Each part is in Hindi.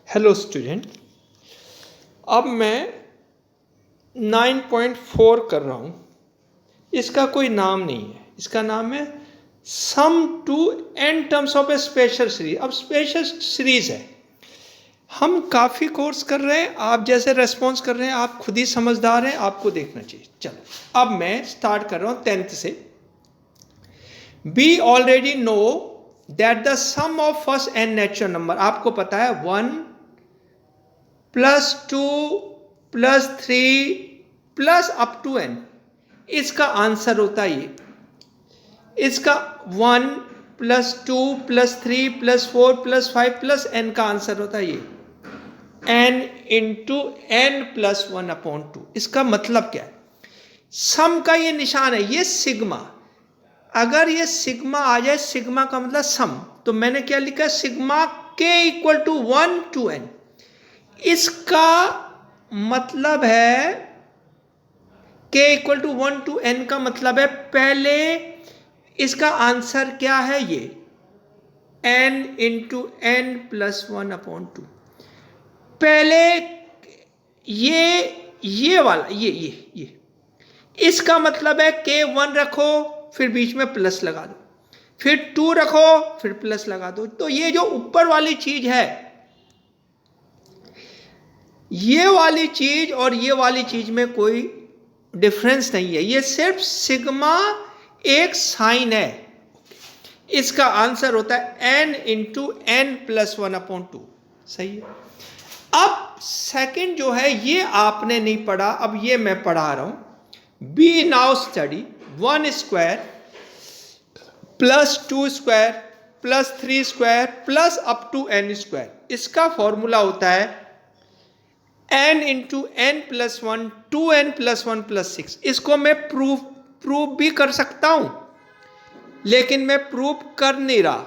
हेलो स्टूडेंट, अब मैं 9.4 कर रहा हूँ। इसका कोई नाम नहीं है, इसका नाम है sum to n terms of a special series. अब स्पेशल सीरीज है, हम काफ़ी कोर्स कर रहे हैं, आप जैसे रेस्पॉन्स कर रहे हैं आप खुद ही समझदार हैं, आपको देखना चाहिए। चलो अब मैं स्टार्ट कर रहा हूँ 10th से। We already know that the sum of first n natural number, आपको पता है 1 +2 +3 प्लस अप टू n, इसका आंसर होता है ये। इसका 1 +2 +3 +4 +5 n का आंसर होता है ये n इंटू n+1/2। इसका मतलब क्या है? सम का ये निशान है, ये सिग्मा। अगर ये सिग्मा आ जाए, सिग्मा का मतलब सम, तो मैंने क्या लिखा है? Sigma k = 1 to n। इसका मतलब है k = 1 to n का मतलब है पहले इसका आंसर क्या है? ये n इंटू n+1/2। पहले ये वाला ये इसका मतलब है k 1 रखो, फिर बीच में प्लस लगा दो, फिर 2 रखो, फिर प्लस लगा दो। तो ये जो ऊपर वाली चीज है, ये वाली चीज और ये वाली चीज में कोई डिफरेंस नहीं है, ये सिर्फ सिग्मा एक साइन है। इसका आंसर होता है n इंटू n+1/2। सही है। अब सेकंड जो है ये आपने नहीं पढ़ा, अब ये मैं पढ़ा रहा हूं। We now study 1² +2² +3² plus up to n²। इसका फॉर्मूला होता है n इंटू n+1 2n+1+6। इसको मैं प्रूफ भी कर सकता हूं, लेकिन मैं प्रूफ कर नहीं रहा।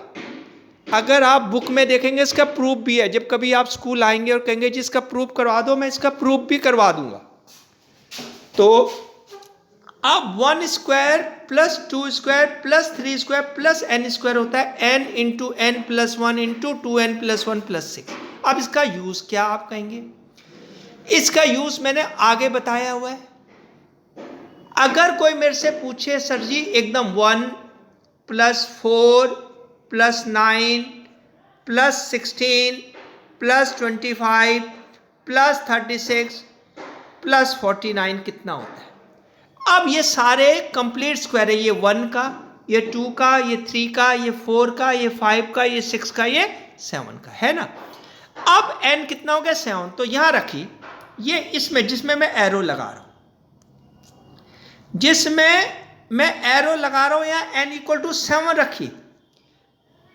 अगर आप बुक में देखेंगे इसका प्रूफ भी है। जब कभी आप स्कूल आएंगे और कहेंगे जी इसका प्रूफ करवा दो, मैं इसका प्रूफ भी करवा दूंगा। तो अब 1² +2² +3² n² होता है n into n+1 into 2n+1+6। अब इसका यूज क्या आप कहेंगे? इसका यूज मैंने आगे बताया हुआ है। अगर कोई मेरे से पूछे सर जी एकदम 1 +4 +9 +16 +25 +36 +49 कितना होता है? अब ये सारे कंप्लीट स्क्वायर है। ये 1 का, ये 2 का, ये 3 का, ये 4 का, ये 5 का, ये 6 का, ये 7 का, है ना। अब n कितना हो गया? 7। तो यहां रखी ये, इसमें जिसमें मैं एरो लगा रहा हूं, यहाँ n = 7 रखी।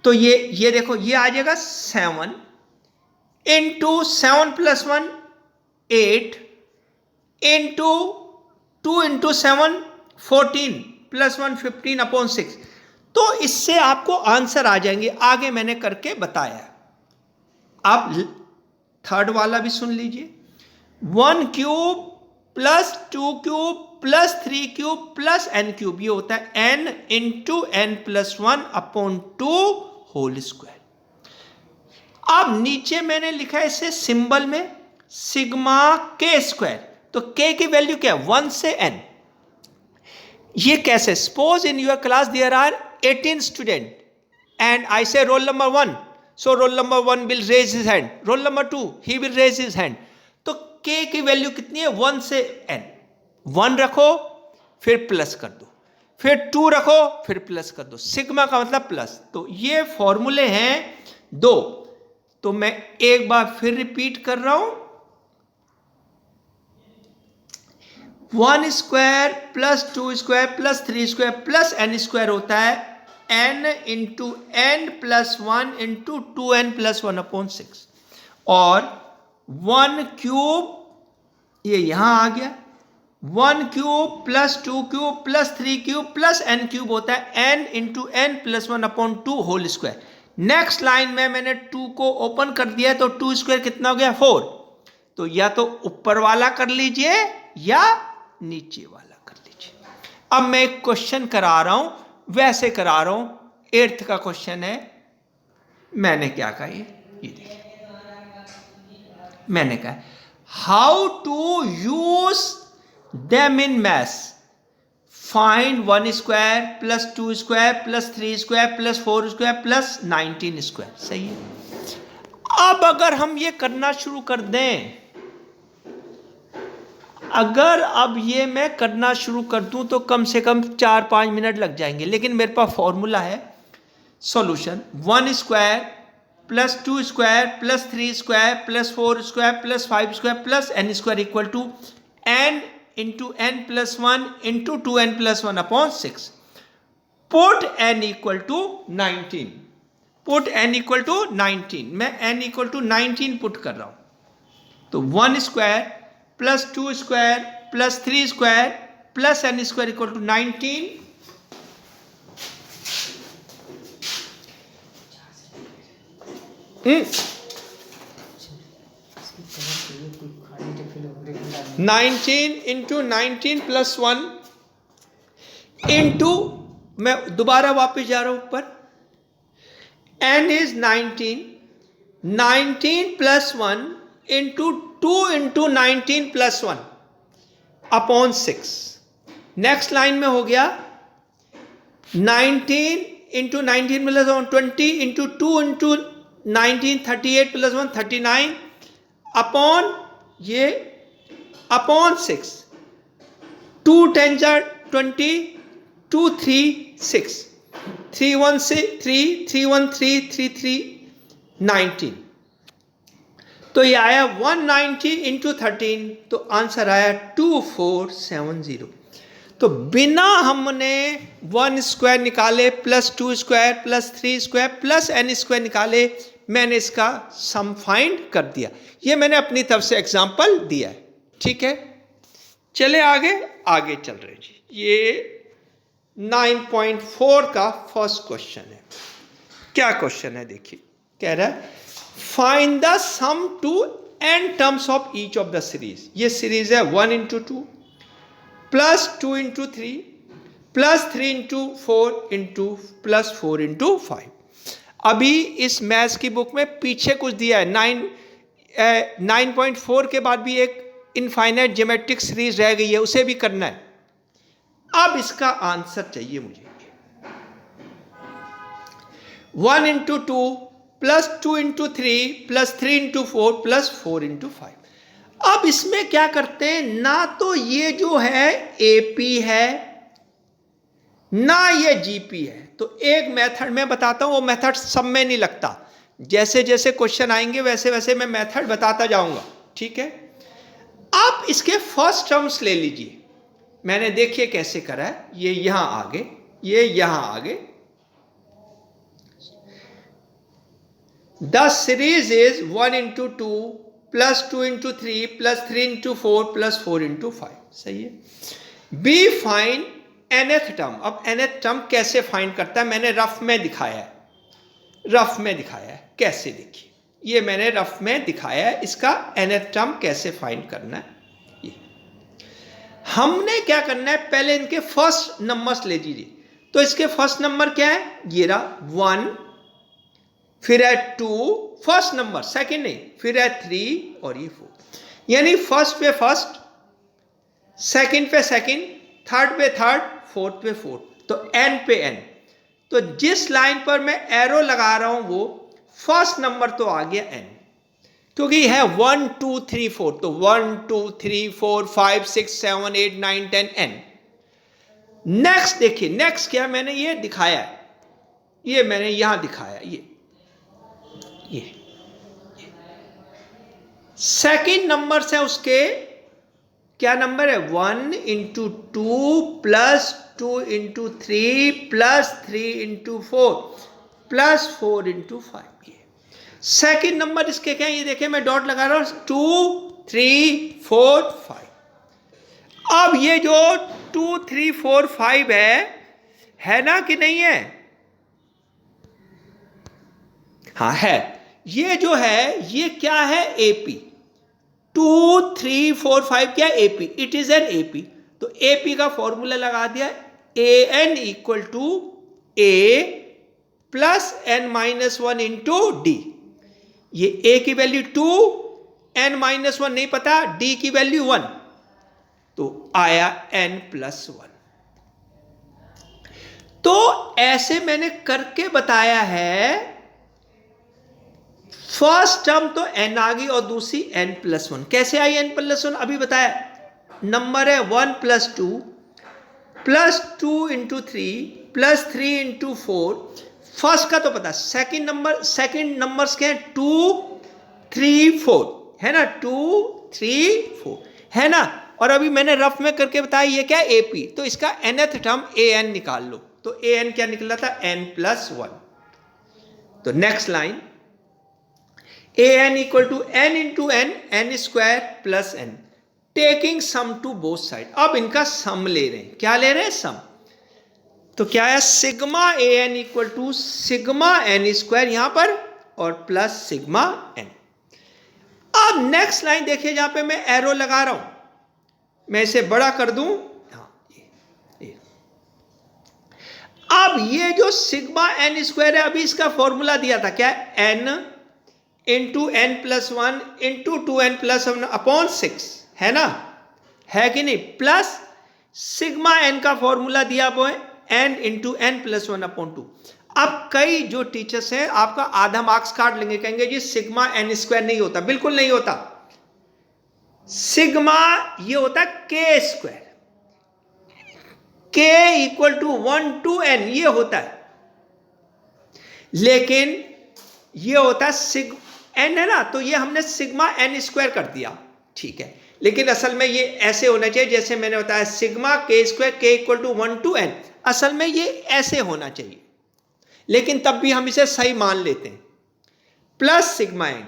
तो ये देखो, ये आ जाएगा 7 इंटू 7 + 1 8 इंटू 2 इंटू 7 14 + 1 15/6। तो इससे आपको आंसर आ जाएंगे, आगे मैंने करके बताया। आप थर्ड वाला भी सुन लीजिए। 1³ +2³ +3³ n³ ये होता है n into n+1/2 whole square. अब नीचे मैंने लिखा है इसे सिंबल में सिग्मा k²। तो k की वैल्यू क्या है? 1 से n। ये कैसे? Suppose in your class there are 18 student and I say roll number 1, so roll number 1 will raise his hand, roll number 2 he will raise his hand. तो k की वैल्यू कितनी है? 1 से n। 1 रखो फिर प्लस कर दो, फिर 2 रखो फिर प्लस कर दो। सिग्मा का मतलब प्लस। तो ये फॉर्मूले हैं 2। तो मैं एक बार फिर रिपीट कर रहा हूं। 1² +2² +3² n² होता है n into n+1 into 2n+1/6। और 1³ ये यहां आ गया। 1³ +2³ +3³ n³ होता है n into n+1/2 whole square. Next line में मैंने 2 को ओपन कर दिया, तो 2² कितना हो गया? 4। तो या तो ऊपर वाला कर लीजिए या नीचे वाला कर लीजिए। अब मैं एक क्वेश्चन करा रहा हूं, वैसे करा रहा हूं। 8th का क्वेश्चन है। मैंने क्या कहा? ये देखिए, मैंने कहा how to use them in maths, find 1 square plus 2 square plus 3 square plus 4 square plus 19 square. सही है। अब अगर हम ये करना शुरू कर दें, अगर अब ये मैं करना शुरू कर दूं तो कम से कम 4-5 मिनट लग जाएंगे, लेकिन मेरे पास फॉर्मूला है। Solution 1 square plus 2 square plus 3 square plus 4 square plus 5 square plus n square equal to n into n plus 1 into 2n plus 1 upon 6। Put n equal to 19, put n equal to 19, मैं n इक्वल टू 19 पुट कर रहा हूं। तो 1 square plus 2 square plus 3 square plus n square equal to 19। Nineteen into 19 plus 1 into, मैं दोबारा वापस जा रहा हूं ऊपर, n is 19, 19 plus 1 into 2 into 19 plus 1 upon 6। Next line में हो गया 19 into 19 plus 1 20 into 2 into 19 38 plus 1 39 upon ये अपॉन 6। 2 10 20, 2 3 6, 3 1 6 3 3 1 3 3 3 19। तो ये आया 190 इंटू 13, तो आंसर आया 2470। तो बिना हमने 1 स्क्वायर निकाले plus 2 square plus 3 square plus n square निकाले, मैंने इसका सम फाइंड कर दिया। ये मैंने अपनी तरफ से एग्जांपल दिया है। ठीक है, चले आगे चल रहे जी। ये 9.4 का फर्स्ट क्वेश्चन है। क्या क्वेश्चन है देखिए, कह रहा है find the sum to n terms of each of the series. ये सीरीज है 1 into 2 plus 2 into 3 plus 3 into 4 into plus 4 into 5। अभी इस मैथ्स की बुक में पीछे कुछ दिया है, 9.4 के बाद भी एक इनफाइनाइट ज्योमेट्रिक सीरीज रह गई है, उसे भी करना है। अब इसका आंसर चाहिए मुझे। 1 into 2 plus 2 into 3 plus 3 into 4 plus 4 into 5। अब इसमें क्या करते हैं, ना तो ये जो है AP है ना ये GP है। तो एक मेथड मैं बताता हूं, वो मेथड सब में नहीं लगता, जैसे जैसे क्वेश्चन आएंगे वैसे वैसे मैं मेथड बताता जाऊंगा। ठीक है, आप इसके फर्स्ट टर्म्स ले लीजिए। मैंने देखिए कैसे करा है, ये यहां आगे, ये यहां आगे। The series is 1 into 2 plus 2 into 3 plus 3 into 4 plus 4 into 5। सही है। We find nth term. अब nth टर्म कैसे फाइंड करता है, मैंने रफ में दिखाया है, रफ में दिखाया है। कैसे देखिए, ये मैंने रफ में दिखाया है, इसका nth टर्म कैसे फाइंड करना है। ये हमने क्या करना है, पहले इनके फर्स्ट नंबर्स ले लीजिए। तो इसके फर्स्ट नंबर क्या है, ये रहा 1, फिर है 2 फर्स्ट नंबर, सेकंड नहीं, फिर है 3 और ये 4। यानी फर्स्ट पे फर्स्ट, सेकंड पे सेकंड, थर्ड पे थर्ड, फोर्थ पे फोर्थ, तो n पे n। तो जिस लाइन पर मैं एरो लगा रहा हूं वो फर्स्ट नंबर तो आ गया n, क्योंकि है 1 2 3 4, तो 1 2 3 4 5 6 7 8 9 10 n। नेक्स्ट देखिए, नेक्स्ट क्या मैंने ये दिखाया है, ये मैंने यहां दिखाया, ये सेकेंड नंबर से उसके क्या नंबर है, 1 into 2 plus 2 into 3 plus 3 into 4 plus 4 into 5। ये सेकेंड नंबर इसके क्या है, ये देखिए मैं डॉट लगा रहा हूं, 2 3 4 5। अब ये जो 2 3 4 5 है ना कि नहीं है, हाँ है। ये जो है ये क्या है, AP। 2 3 4 5 क्या AP, it is an AP। तो AP का फॉर्मूला लगा दिया, AN equal to A plus n minus 1 into D। ये A की वैल्यू 2, n-1 नहीं पता, d की वैल्यू 1, तो आया n+1। तो ऐसे मैंने करके बताया है। फर्स्ट टर्म तो n आ गई और दूसरी n+1। कैसे आई n+1? अभी बताया। नंबर है 1 + 2 + 2 × 3 + 3 × 4। फर्स्ट का तो पता, सेकंड नंबर्स के हैं 2 3 4, है ना, 2 3 4, है ना। और अभी मैंने रफ में करके बताया ये क्या है, AP, तो इसका nth टर्म an निकाल लो। तो an क्या निकला था, n+1। तो next line, an = n × n, n² + n, taking sum to both side. अब इनका सम ले रहे हैं। क्या ले रहे हैं, सम। तो क्या है, सिग्मा an = सिग्मा n² यहां पर और प्लस सिग्मा n। अब नेक्स्ट लाइन देखिए, जहां पे मैं एरो लगा रहा हूं, मैं इसे बड़ा कर दूं। हाँ, ये। अब ये जो सिग्मा n² है, अभी इसका फॉर्मूला दिया था क्या, n × n+1 × 2n+1/6, है ना, है कि नहीं, प्लस सिग्मा n का फॉर्मूला दिया वो है n × n+1/2। अब कई जो टीचर्स हैं आपका आधा मार्क्स काट लेंगे, कहेंगे जी सिग्मा n² नहीं होता। बिल्कुल नहीं होता। सिग्मा ये होता है k², k = 1 to n, ये होता है। लेकिन ये होता है n, है ना, तो ये हमने सिग्मा n² कर दिया, ठीक है। लेकिन असल में ये ऐसे होना चाहिए जैसे मैंने बताया, sigma k² k = 1 to n। असल में ये ऐसे होना चाहिए, लेकिन तब भी हम इसे सही मान लेते हैं। प्लस सिग्मा n,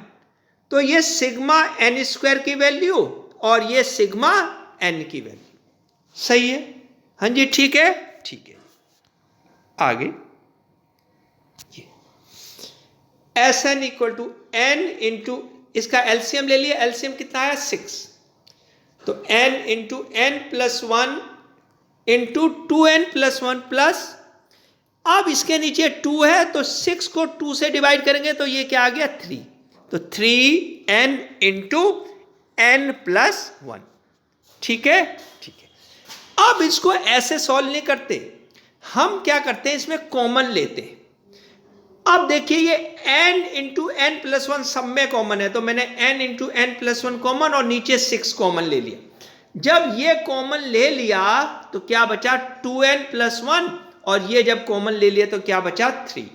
तो ये सिग्मा n² की वैल्यू और ये सिग्मा n की वैल्यू, सही है। हाँ जी, ठीक है, ठीक है। आगे Sn = n × इसका एलसीएम ले लिया। एलसीएम कितना है, 6। तो n × n+1 × 2n+1 प्लस, अब इसके नीचे 2 है तो 6 को 2 से डिवाइड करेंगे तो ये क्या आ गया, 3। तो 3n × n+1, ठीक है, ठीक है। अब इसको ऐसे सॉल्व नहीं करते, हम क्या करते हैं, इसमें कॉमन लेते हैं। अब देखिए ये n × n+1 सब में कॉमन है, तो मैंने n × n+1 कॉमन और नीचे 6 कॉमन ले लिया। जब ये कॉमन ले लिया तो क्या बचा, 2n+1, और ये जब कॉमन ले लिया तो क्या बचा, 3।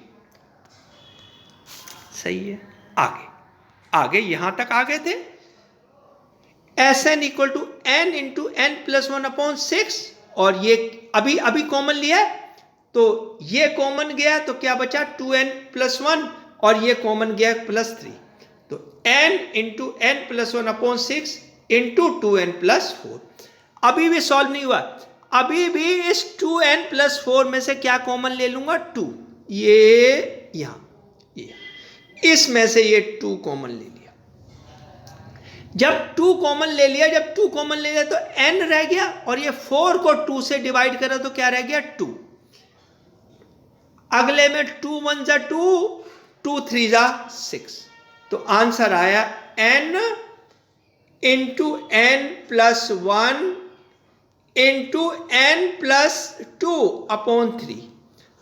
सही है। आगे यहां तक आ गए थे। Sn = n × n+1/6, और ये अभी कॉमन लिया है तो ये कॉमन गया तो क्या बचा, 2n+1, और ये कॉमन गया +3। तो n × n+1/6 × 2n+4। अभी भी सॉल्व नहीं हुआ। अभी भी इस 2n+4 में से क्या कॉमन ले लूंगा, 2। ये यहां, ये इसमें से ये 2 कॉमन ले लिया। जब 2 कॉमन ले लिया, तो n रह गया, और ये 4 को 2 से डिवाइड करा तो क्या रह गया, 2। अगले में 2 × 1 = 2, 2 × 3 = 6। तो आंसर आया n × n+1 × n+2/3।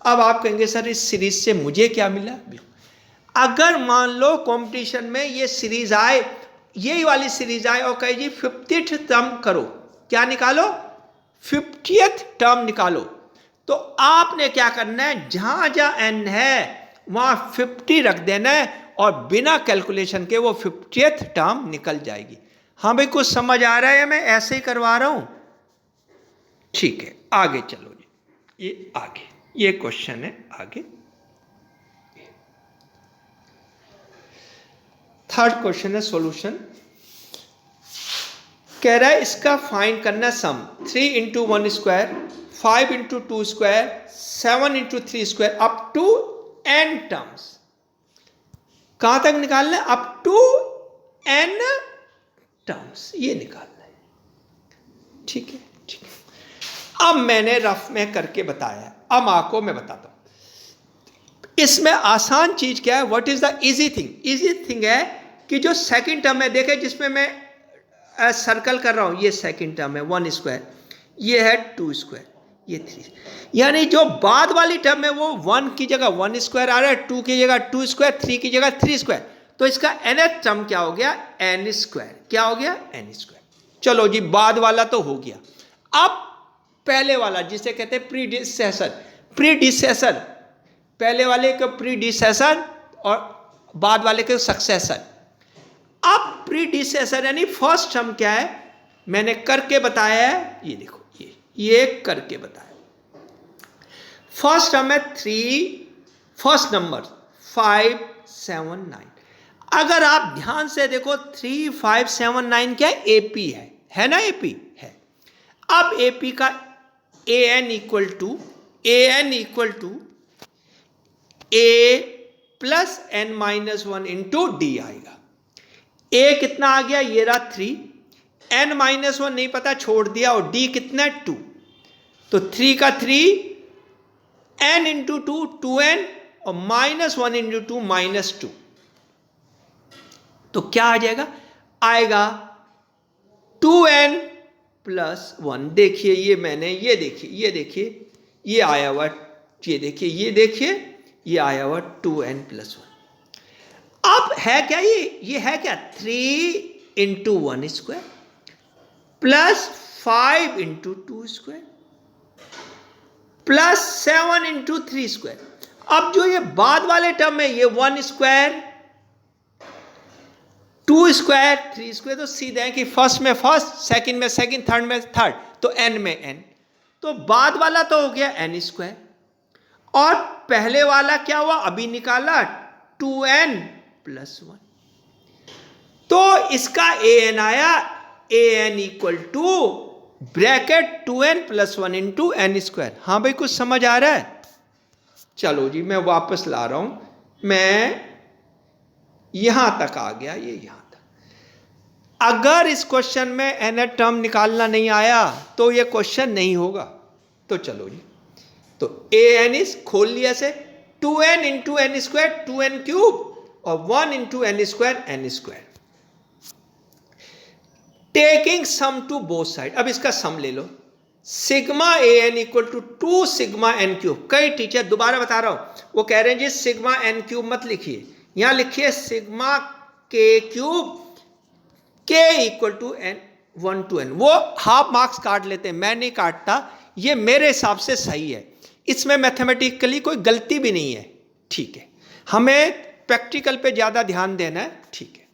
अब आप कहेंगे सर इस सीरीज से मुझे क्या मिला। अगर मान लो कंपटीशन में ये सीरीज आए, यही वाली सीरीज आए और कहे जी 50th टर्म करो, क्या निकालो, 50th टर्म निकालो, तो आपने क्या करना है, जहां जहां n है वहां 50 रख देना है, और बिना कैलकुलेशन के वो 50th टर्म निकल जाएगी। हाँ भाई, कुछ समझ आ रहा है, मैं ऐसे ही करवा रहा हूं, ठीक है। आगे चलो जी, ये आगे ये क्वेश्चन है। आगे थर्ड क्वेश्चन है, सॉल्यूशन। कह रहा है इसका फाइंड करना सम 3 × 1², 5 × 2², 7 × 3² अप टू n टर्म्स। कहां तक निकालना है, अप टू n टर्म्स, ये निकालना है, ठीक है, ठीक है। अब मैंने रफ में करके बताया, अब आपको मैं बताता हूं इसमें आसान चीज क्या है। What is the easy thing. Easy thing है कि जो सेकंड टर्म है, देखें जिसमें मैं सर्कल कर रहा हूं, ये सेकंड टर्म है 1 स्क्वायर, ये है 2 स्क्वायर, ये 3, यानी जो बाद वाली टर्म है वो 1 की जगह 1 स्क्वायर आ रहा है, 2 की जगह 2 स्क्वायर, 3 की जगह 3 स्क्वायर, तो इसका nth टर्म क्या हो गया, n स्क्वायर। क्या हो गया, n स्क्वायर। चलो जी, बाद वाला तो हो गया। अब पहले वाला जिसे कहते हैं प्रीडिसेसर, प्रीडिसेसर पहले वाले के प्रीडिसेसर और बाद वाले के सक्सेसर। अब प्रीडिसेसर यानी फर्स्ट टर्म क्या है, मैंने करके बताया है, ये देखो, ये करके बताया। फर्स्ट टर्म है 3, फर्स्ट नंबर 5, 7, 9। अगर आप ध्यान से देखो 3, 5, 7, 9 क्या एपी है ना, एपी है। अब एपी का an equal to a plus n minus 1 into D आएगा। a कितना आ गया, ये रहा 3, n माइनस 1 नहीं पता छोड़ दिया, और d कितना है 2, तो 3 का 3, n इंटू 2 2n, और माइनस 1 इंटू 2 माइनस 2, तो क्या आ जाएगा, आएगा 2n प्लस 1। देखिए ये मैंने, ये देखिए ये आया हुआ, ये देखिए ये आया हुआ 2n प्लस 1। अब है क्या, ये है क्या, 3 into 1 square plus 5 into 2 square plus 7 into 3 square. अब जो ये बाद वाले टर्म है, ये 1 स्क्वायर, 2 स्क्वायर, 3 स्क्वायर, तो सीधे है कि फर्स्ट में फर्स्ट, सेकंड में सेकंड, थर्ड में थर्ड, तो n में n, तो बाद वाला तो हो गया n स्क्वायर, और पहले वाला क्या हुआ, अभी निकाला 2n प्लस 1, तो इसका an आया, an equal to bracket 2n plus 1 into n square. हाँ भाई, कुछ समझ आ रहा है? चलो जी, मैं वापस ला रहा हूं, मैं यहां तक आ गया, ये यहां तक। अगर इस क्वेश्चन में n टर्म निकालना नहीं आया तो ये क्वेश्चन नहीं होगा। तो चलो जी, तो an इज खोल लिया से 2n into n square 2n cube, और 1 into n square n square, taking sum to both side. अब इसका सम ले लो, sigma an equal to 2 sigma n cube. कई टीचर, दोबारा बता रहा हूं, वो कह रहे हैं जी सिग्मा n क्यूब मत लिखिए, यहां लिखिए sigma k cube, k equal to n 1 to n। वो हाफ मार्क्स काट लेते हैं, मैं नहीं काटता, ये मेरे हिसाब से सही है, इसमें मैथमेटिकली कोई गलती भी नहीं है। ठीक है, हमें प्रैक्टिकल पे ज्यादा ध्यान देना है। ठीक है,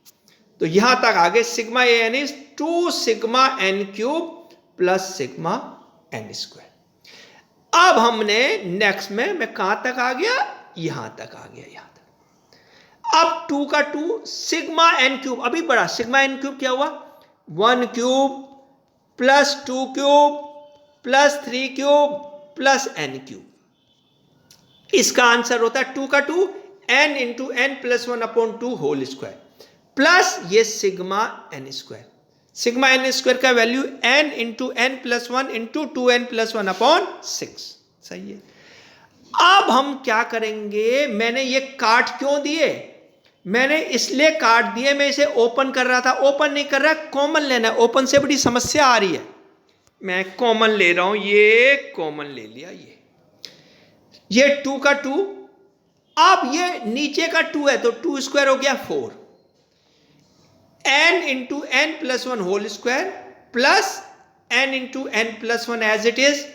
तो यहां तक आगे sigma an is 2 sigma n cube plus sigma n square. अब हमने नेक्स्ट में, मैं कहां तक आ गया, यहां तक आ गया, यहां तक। अब 2 का 2 सिग्मा n क्यूब, अभी बड़ा सिग्मा n क्यूब क्या हुआ, 1 cube plus 2 cube plus 3 cube plus n cube. इसका आंसर होता है 2 का 2 n into n plus 1 upon 2 whole square, plus ये sigma n square. Sigma n square का value n into n plus 1 into 2n plus 1 upon 6। सही है। अब हम क्या करेंगे, मैंने ये काट क्यों दिए, मैंने इसलिए काट दिए, मैं इसे ओपन कर रहा था, ओपन नहीं कर रहा, कॉमन लेना है। ओपन से बड़ी समस्या आ रही है, मैं कॉमन ले रहा हूं, ये कॉमन ले लिया, ये 2 का 2, अब ये नीचे का 2 है तो 2 स्क्वायर हो गया 4, n into n plus 1 whole square plus n into n plus 1 as it is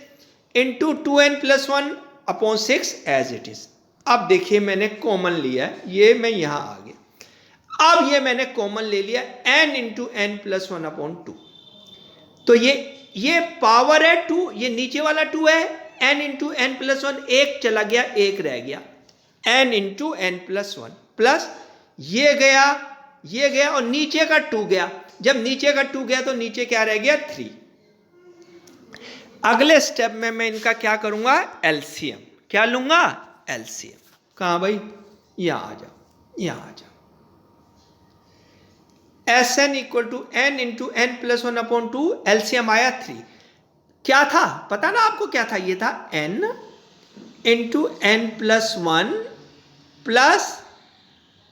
into 2n plus 1 upon 6 as it is. अब देखिए मैंने कॉमन लिया, ये मैं यहां आ गया, अब ये मैंने कॉमन ले लिया n into n plus 1 upon 2, तो ये पावर है 2, ये नीचे वाला 2 है, n इंटू n प्लस 1, एक चला गया, एक रह गया, n into n plus 1 plus ये गया और नीचे का 2 गया। जब नीचे का 2 गया तो नीचे क्या रह गया, 3। अगले स्टेप में मैं इनका क्या करूंगा, एलसीएम। क्या लूंगा, एलसीएम। कहां भाई, यहां आ जाओ, Sn equal to n into n plus 1 upon 2, LCM आया 3। क्या था पता ना आपको, क्या था, ये था n into n plus 1 plus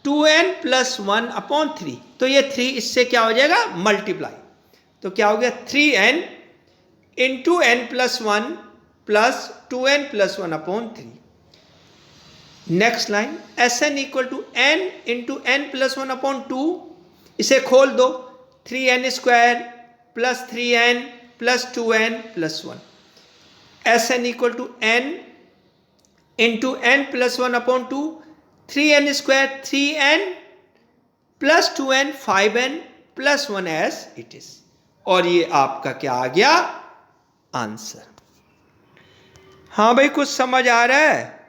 2n plus 1/3, तो ये 3 इससे क्या हो जाएगा मल्टीप्लाई, तो क्या हो गया 3n into n plus 1 plus 2n plus 1/3। Next line Sn equal to n into n plus 1/2, इसे खोल दो, 3n square plus 3n plus 2n plus 1। Sn equal to n into n plus 1/2, 3n square 3n plus 2n 5n plus 1 as it is, और ये आपका क्या आ गया आंसर। हाँ भाई कुछ समझ आ रहा है?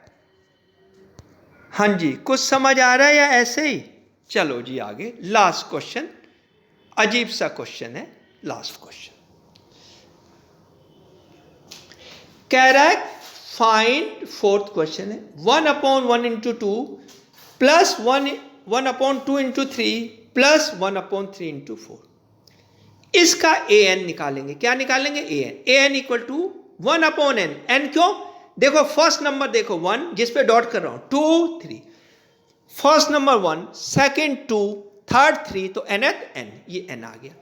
हाँ जी कुछ समझ आ रहा है या ऐसे ही? चलो जी आगे, लास्ट क्वेश्चन, अजीब सा क्वेश्चन है, लास्ट क्वेश्चन कह रहा है फाइंड, फोर्थ क्वेश्चन है 1/1 into 2 plus 1/2 into 3 plus 1/3 into 4। इसका an निकालेंगे, क्या निकालेंगे an equal to 1/n, n क्यों, देखो फर्स्ट नंबर देखो 1 जिस पे डॉट कर रहा हूं, 2 3, फर्स्ट नंबर 1, सेकंड 2, थर्ड 3, तो nth n, ये n आ गया।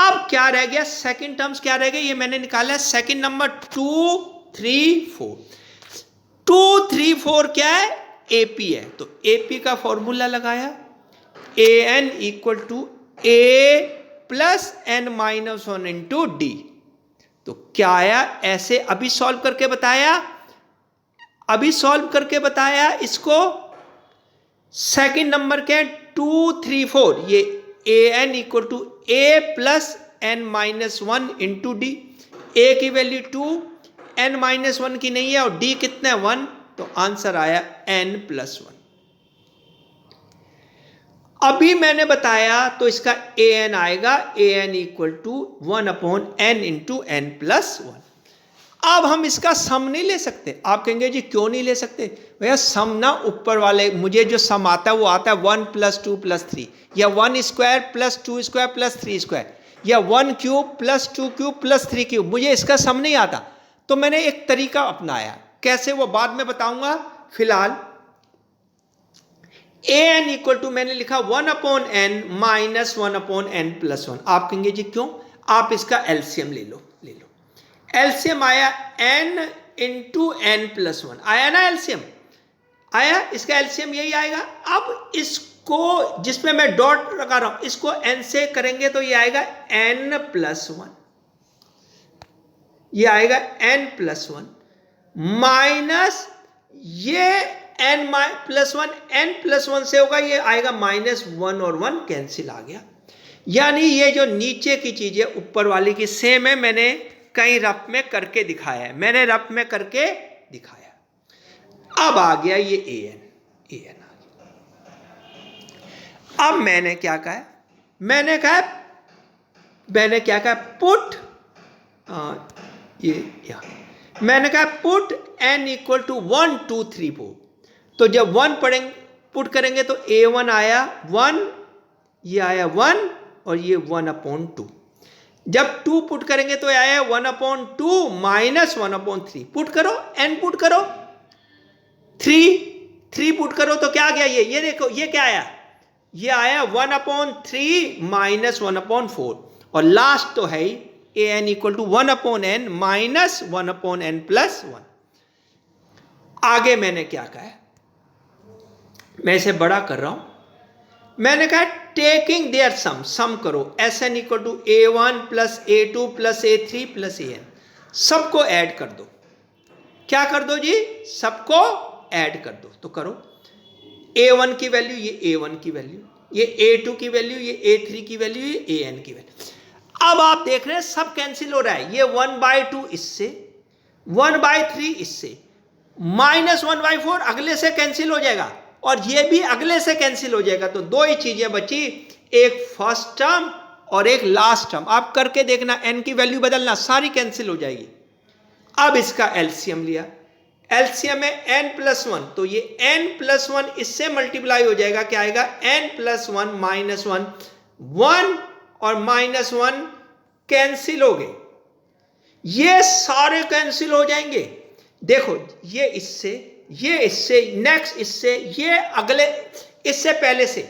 अब क्या रह गया, सेकंड टर्म्स क्या रह गया, ये मैंने निकाला है सेकंड नंबर 2 3 4, 2 3 4 क्या है AP है, तो AP का फॉर्मूला लगाया, an equal to a plus n minus 1 into D, तो क्या आया, ऐसे अभी सॉल्व करके बताया, इसको सेकंड नंबर के 2 3 4, ये an equal to a plus n minus 1 into D, a की वैल्यू 2, n माइनस 1 की नहीं है, और d कितना है 1, तो आंसर आया n प्लस 1। अभी मैंने बताया तो इसका an आएगा, an equal to 1/n into n plus 1। अब हम इसका सम नहीं ले सकते, आप कहेंगे जी क्यों नहीं ले सकते, भैया सम ना ऊपर वाले, मुझे जो सम आता है वो आता है 1 प्लस 2 प्लस 3, या 1 square plus 2 square plus 3 square, या 1 cube plus 2 cube plus 3 cube, मुझे इसका सम नहीं आता। तो मैंने एक तरीका अपनाया, कैसे वो बाद में बताऊंगा, फिलहाल an इक्वल टू मैंने लिखा 1/n माइनस 1/n प्लस 1। आप कहेंगे जी क्यों, आप इसका एलसीएम ले लो, एलसीएम आया n इंटू n प्लस 1, आया ना एलसीएम, आया, इसका एलसीएम यही आएगा। अब इसको जिसमें मैं डॉट लगा रहा हूं, इसको n से करेंगे तो ये आएगा n प्लस 1, ये आएगा n प्लस 1 माइनस ये n प्लस 1, n प्लस 1 से होगा, ये आएगा माइनस 1 और 1 कैंसिल आ गया, यानी ये जो नीचे की चीज है ऊपर वाली की सेम है, मैंने कहीं रफ में करके दिखाया है, अब आ गया ये an आ गया। अब मैंने क्या कहा, पुट, मैंने कहा पुट n इक्वल टू 1 2 3 4, तो जब 1 पुट करेंगे तो a1 आया 1, ये आया 1, और ये 1/2, जब 2 पुट करेंगे तो आया 1/2 माइनस 1/3, पुट करो n पुट करो, 3 पुट करो तो क्या आ गया, ये देखो ये क्या आया, ये आया 1/3 माइनस 1/4, और लास्ट तो है ही an equal to 1/n minus 1/n plus 1। आगे मैंने क्या कहा, मैं इसे बड़ा कर रहा हूं, मैंने कहा टेकिंग देयर सम करो, Sn equal to a1 plus a2 plus a3 plus an, सबको ऐड कर दो, क्या कर दो जी, सबको ऐड कर दो, तो करो, a1 की वैल्यू ये a1 की वैल्यू, ये a2 की वैल्यू, ये a3 की वैल्यू, ये an की वैल्यू। अब आप देख रहे हैं सब कैंसिल हो रहा है, ये 1/2 इससे, 1/3 इससे, माइनस 1/4 अगले से कैंसिल हो जाएगा, और ये भी अगले से कैंसिल हो जाएगा, तो दो ही चीजें बची, एक फर्स्ट टर्म और एक लास्ट टर्म। आप करके देखना, n की वैल्यू बदलना, सारी कैंसिल हो जाएगी। अब इसका एलसीएम लिया, एलसीएम है n प्लस 1, तो ये n प्लस 1 इससे मल्टीप्लाई हो जाएगा, क्या आएगा n प्लस 1 माइनस 1, 1 और माइनस 1 कैंसिल हो गए, ये सारे कैंसिल हो जाएंगे। देखो ये इससे, ये इससे नेक्स्ट, इससे ये अगले, इससे पहले से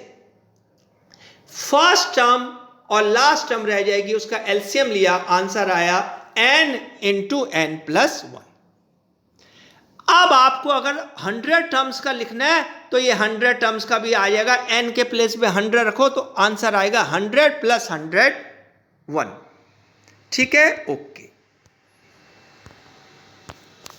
फर्स्ट टर्म और लास्ट टर्म रह जाएगी, उसका एलसीएम लिया, आंसर आया n इंटू एन प्लस 1। अब आपको अगर 100 टर्म्स का लिखना है तो ये 100 टर्म्स का भी आ जाएगा, n के प्लेस पे 100 रखो तो आंसर आएगा 100 प्लस 101। ठीक है, ओके।